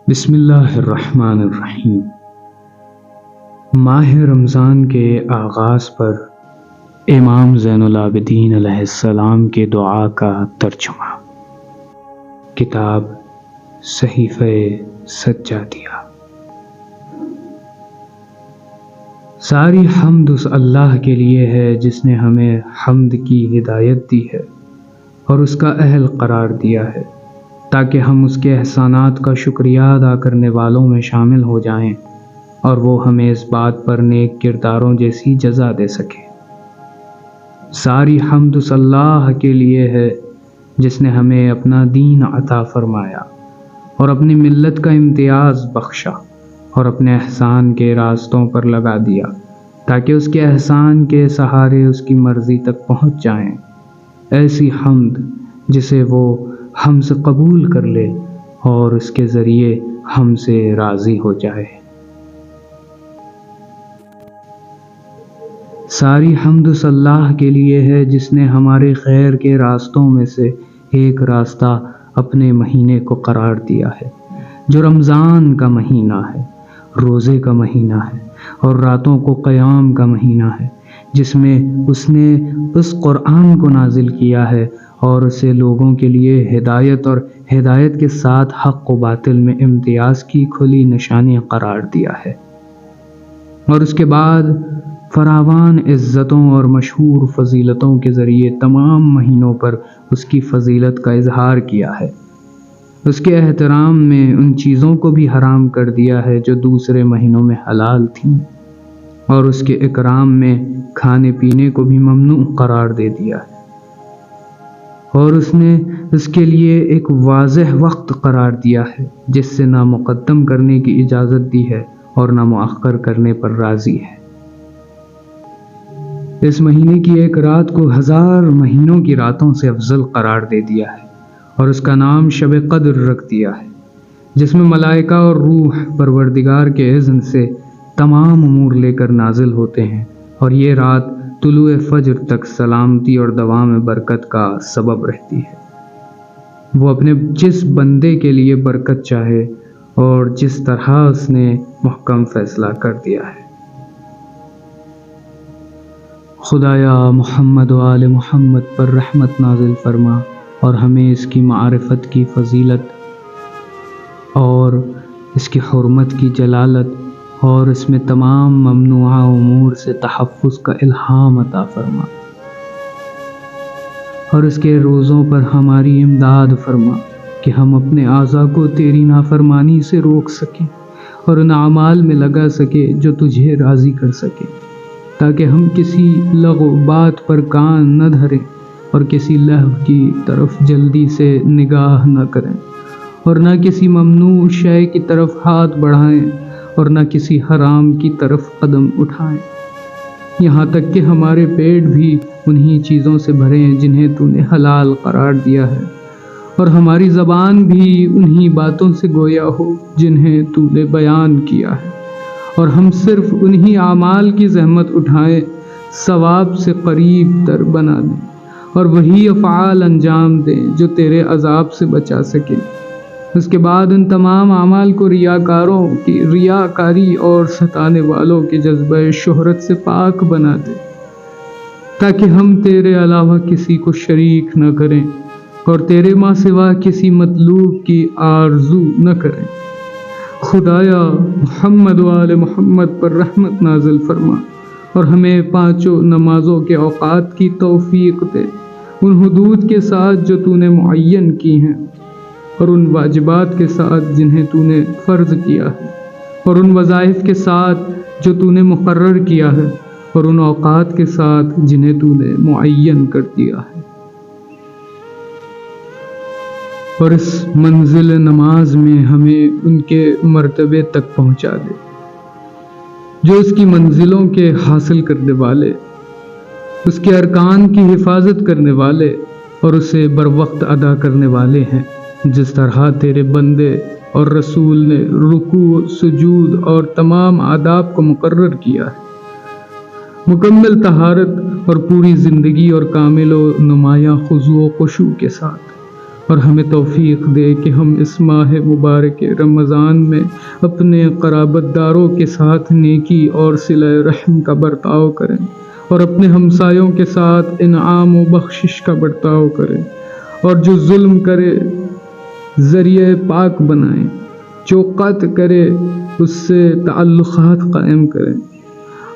بسم اللہ الرحمن الرحیم۔ ماہ رمضان کے آغاز پر امام زین العابدین علیہ السلام کے دعا کا ترجمہ، کتاب صحیفہ سجادیہ۔ ساری حمد اس اللہ کے لیے ہے جس نے ہمیں حمد کی ہدایت دی ہے اور اس کا اہل قرار دیا ہے تاکہ ہم اس کے احسانات کا شکریہ ادا کرنے والوں میں شامل ہو جائیں اور وہ ہمیں اس بات پر نیک کرداروں جیسی جزا دے سکے۔ ساری حمد اس اللہ کے لیے ہے جس نے ہمیں اپنا دین عطا فرمایا اور اپنی ملت کا امتیاز بخشا اور اپنے احسان کے راستوں پر لگا دیا تاکہ اس کے احسان کے سہارے اس کی مرضی تک پہنچ جائیں۔ ایسی حمد جسے وہ ہم سے قبول کر لے اور اس کے ذریعے ہم سے راضی ہو جائے۔ ساری حمد اس اللہ کے لیے ہے جس نے ہمارے خیر کے راستوں میں سے ایک راستہ اپنے مہینے کو قرار دیا ہے جو رمضان کا مہینہ ہے، روزے کا مہینہ ہے اور راتوں کو قیام کا مہینہ ہے، جس میں اس نے اس قرآن کو نازل کیا ہے اور اسے لوگوں کے لیے ہدایت اور ہدایت کے ساتھ حق و باطل میں امتیاز کی کھلی نشانی قرار دیا ہے، اور اس کے بعد فراوان عزتوں اور مشہور فضیلتوں کے ذریعے تمام مہینوں پر اس کی فضیلت کا اظہار کیا ہے۔ اس کے احترام میں ان چیزوں کو بھی حرام کر دیا ہے جو دوسرے مہینوں میں حلال تھیں، اور اس کے اکرام میں کھانے پینے کو بھی ممنوع قرار دے دیا ہے، اور اس نے اس کے لیے ایک واضح وقت قرار دیا ہے جس سے نہ مقدم کرنے کی اجازت دی ہے اور نہ مؤخر کرنے پر راضی ہے۔ اس مہینے کی ایک رات کو 1000 مہینوں کی راتوں سے افضل قرار دے دیا ہے اور اس کا نام شب قدر رکھ دیا ہے، جس میں ملائکہ اور روح پروردگار کے اذن سے تمام امور لے کر نازل ہوتے ہیں، اور یہ رات طلوع فجر تک سلامتی اور دوام برکت کا سبب رہتی ہے۔ وہ اپنے جس بندے کے لیے برکت چاہے اور جس طرح اس نے محکم فیصلہ کر دیا ہے۔ خدایا محمد و آل محمد پر رحمت نازل فرما اور ہمیں اس کی معرفت کی فضیلت اور اس کی حرمت کی جلالت اور اس میں تمام ممنوعہ امور سے تحفظ کا الہام عطا فرما، اور اس کے روزوں پر ہماری امداد فرما کہ ہم اپنے اعضاء کو تیری نافرمانی سے روک سکیں اور ان اعمال میں لگا سکے جو تجھے راضی کر سکے، تاکہ ہم کسی لغو بات پر کان نہ دھریں اور کسی لہو کی طرف جلدی سے نگاہ نہ کریں اور نہ کسی ممنوع شے کی طرف ہاتھ بڑھائیں اور نہ کسی حرام کی طرف قدم اٹھائیں، یہاں تک کہ ہمارے پیٹ بھی انہی چیزوں سے بھریں جنہیں تو نے حلال قرار دیا ہے، اور ہماری زبان بھی انہی باتوں سے گویا ہو جنہیں تو نے بیان کیا ہے، اور ہم صرف انہی اعمال کی زحمت اٹھائیں ثواب سے قریب تر بنا دیں، اور وہی افعال انجام دیں جو تیرے عذاب سے بچا سکیں۔ اس کے بعد ان تمام اعمال کو ریاکاروں کی ریاکاری اور ستانے والوں کے جذبہ شہرت سے پاک بنا دے، تاکہ ہم تیرے علاوہ کسی کو شریک نہ کریں اور تیرے ماں سوا کسی مطلوب کی آرزو نہ کریں۔ خدایا محمد و آل محمد پر رحمت نازل فرما اور ہمیں 5 نمازوں کے اوقات کی توفیق دے، ان حدود کے ساتھ جو تو نے معین کی ہیں اور ان واجبات کے ساتھ جنہیں تو نے فرض کیا ہے، اور ان وظائف کے ساتھ جو تو نے مقرر کیا ہے، اور ان اوقات کے ساتھ جنہیں تو نے معین کر دیا ہے، اور اس منزل نماز میں ہمیں ان کے مرتبے تک پہنچا دے جو اس کی منزلوں کے حاصل کرنے والے، اس کے ارکان کی حفاظت کرنے والے اور اسے بروقت ادا کرنے والے ہیں، جس طرح تیرے بندے اور رسول نے رکوع، سجود اور تمام آداب کو مقرر کیا ہے۔ مکمل طہارت اور پوری زندگی اور کامل و نمایاں خضوع و خشوع کے ساتھ، اور ہمیں توفیق دے کہ ہم اس ماہ مبارک رمضان میں اپنے قرابت داروں کے ساتھ نیکی اور صلہ رحم کا برتاؤ کریں، اور اپنے ہمسایوں کے ساتھ انعام و بخشش کا برتاؤ کریں، اور جو ظلم کرے ذریعہ پاک بنائیں، جو قطع کرے اس سے تعلقات قائم کریں،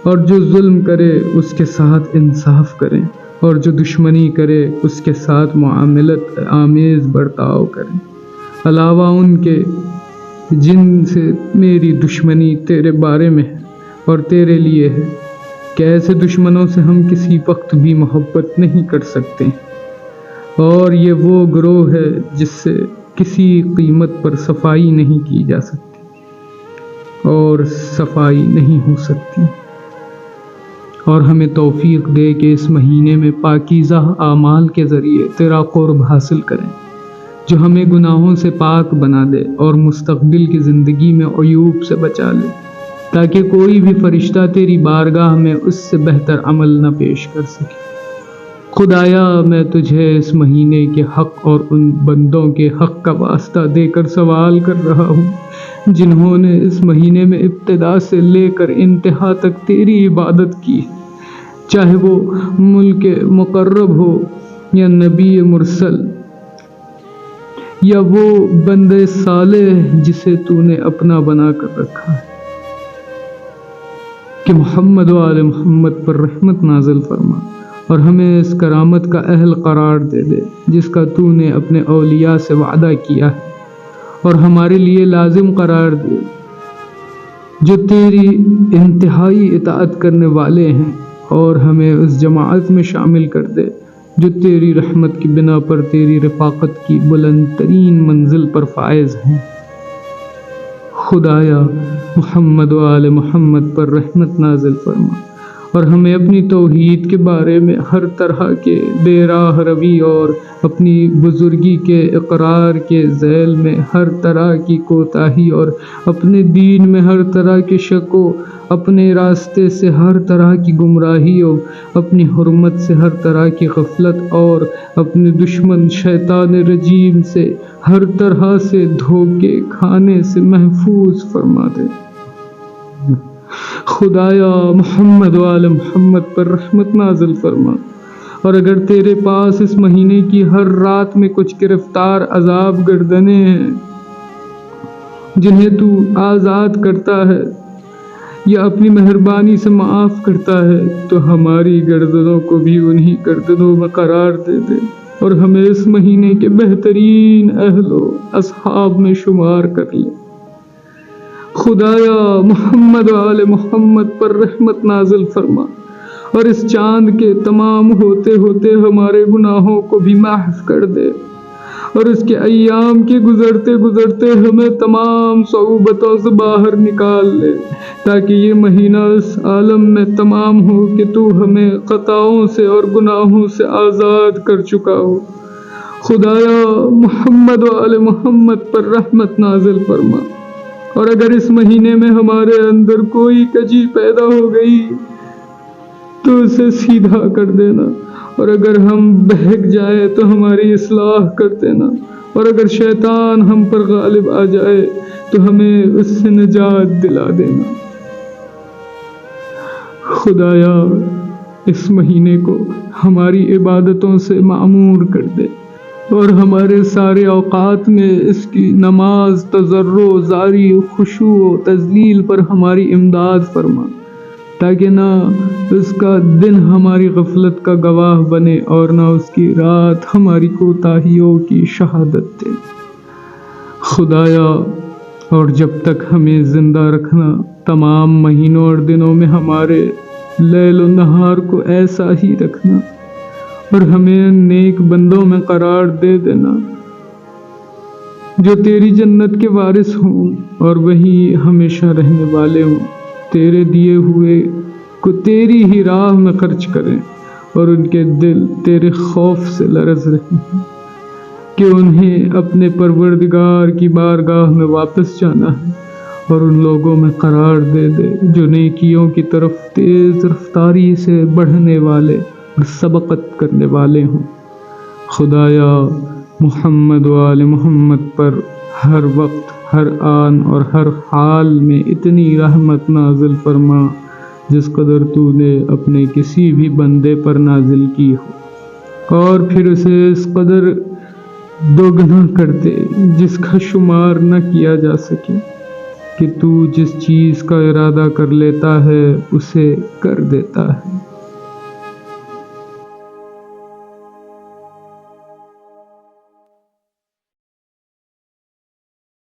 اور جو ظلم کرے اس کے ساتھ انصاف کریں، اور جو دشمنی کرے اس کے ساتھ معاملت آمیز برتاؤ کریں، علاوہ ان کے جن سے میری دشمنی تیرے بارے میں ہے اور تیرے لیے ہے، کہ ایسے دشمنوں سے ہم کسی وقت بھی محبت نہیں کر سکتے، اور یہ وہ گروہ ہے جس سے کسی قیمت پر صفائی نہیں کی جا سکتی اور صفائی نہیں ہو سکتی، اور ہمیں توفیق دے کہ اس مہینے میں پاکیزہ اعمال کے ذریعے تیرا قرب حاصل کریں، جو ہمیں گناہوں سے پاک بنا دے اور مستقبل کی زندگی میں عیوب سے بچا لے، تاکہ کوئی بھی فرشتہ تیری بارگاہ میں اس سے بہتر عمل نہ پیش کر سکے۔ خدایا میں تجھے اس مہینے کے حق اور ان بندوں کے حق کا واسطہ دے کر سوال کر رہا ہوں جنہوں نے اس مہینے میں ابتدا سے لے کر انتہا تک تیری عبادت کی، چاہے وہ ملک مقرب ہو یا نبی مرسل یا وہ بندے صالح جسے تو نے اپنا بنا کر رکھا ہے، کہ محمد و آل محمد پر رحمت نازل فرما اور ہمیں اس کرامت کا اہل قرار دے دے جس کا تو نے اپنے اولیاء سے وعدہ کیا ہے، اور ہمارے لیے لازم قرار دے جو تیری انتہائی اطاعت کرنے والے ہیں، اور ہمیں اس جماعت میں شامل کر دے جو تیری رحمت کی بنا پر تیری رفاقت کی بلند ترین منزل پر فائز ہیں۔ خدایا محمد و آل محمد پر رحمت نازل فرما اور ہمیں اپنی توحید کے بارے میں ہر طرح کے بے راہ روی اور اپنی بزرگی کے اقرار کے ذیل میں ہر طرح کی کوتاہی اور اپنے دین میں ہر طرح کے شک و اپنے راستے سے ہر طرح کی گمراہی و اپنی حرمت سے ہر طرح کی غفلت اور اپنے دشمن شیطان رجیم سے ہر طرح سے دھوکے کھانے سے محفوظ فرما دے۔ خدایا محمد و آل محمد پر رحمت نازل فرما، اور اگر تیرے پاس اس مہینے کی ہر رات میں کچھ گرفتار عذاب گردنیں ہیں جنہیں تو آزاد کرتا ہے یا اپنی مہربانی سے معاف کرتا ہے، تو ہماری گردنوں کو بھی انہی گردنوں میں قرار دے دے اور ہمیں اس مہینے کے بہترین اہل و اصحاب میں شمار کر لے۔ خدایا محمد و آل محمد پر رحمت نازل فرما اور اس چاند کے تمام ہوتے ہوتے ہمارے گناہوں کو بھی معاف کر دے، اور اس کے ایام کے گزرتے گزرتے ہمیں تمام صعوبتوں سے باہر نکال لے، تاکہ یہ مہینہ اس عالم میں تمام ہو کہ تو ہمیں خطاؤں سے اور گناہوں سے آزاد کر چکا ہو۔ خدایا محمد و آل محمد پر رحمت نازل فرما، اور اگر اس مہینے میں ہمارے اندر کوئی کجی پیدا ہو گئی تو اسے سیدھا کر دینا، اور اگر ہم بہک جائے تو ہماری اصلاح کر دینا، اور اگر شیطان ہم پر غالب آ جائے تو ہمیں اس سے نجات دلا دینا۔ خدایا اس مہینے کو ہماری عبادتوں سے معمور کر دے، اور ہمارے سارے اوقات میں اس کی نماز، تضرع، زاری، خشوع و تذلیل پر ہماری امداد فرما، تاکہ نہ اس کا دن ہماری غفلت کا گواہ بنے اور نہ اس کی رات ہماری کوتاہیوں کی شہادت دے۔ خدایا اور جب تک ہمیں زندہ رکھنا، تمام مہینوں اور دنوں میں ہمارے لیل و نہار کو ایسا ہی رکھنا، اور ہمیں نیک بندوں میں قرار دے دینا جو تیری جنت کے وارث ہوں اور وہی ہمیشہ رہنے والے ہوں، تیرے دیے ہوئے کو تیری ہی راہ میں خرچ کریں، اور ان کے دل تیرے خوف سے لرز رہے ہیں کہ انہیں اپنے پروردگار کی بارگاہ میں واپس جانا ہے، اور ان لوگوں میں قرار دے دے جو نیکیوں کی طرف تیز رفتاری سے بڑھنے والے اور سبقت کرنے والے ہوں۔ خدایا محمد و آل محمد پر ہر وقت، ہر آن اور ہر حال میں اتنی رحمت نازل فرما جس قدر تو نے اپنے کسی بھی بندے پر نازل کی ہو، اور پھر اسے اس قدر دوگنا کر دے جس کا شمار نہ کیا جا سکے، کہ تو جس چیز کا ارادہ کر لیتا ہے اسے کر دیتا ہے۔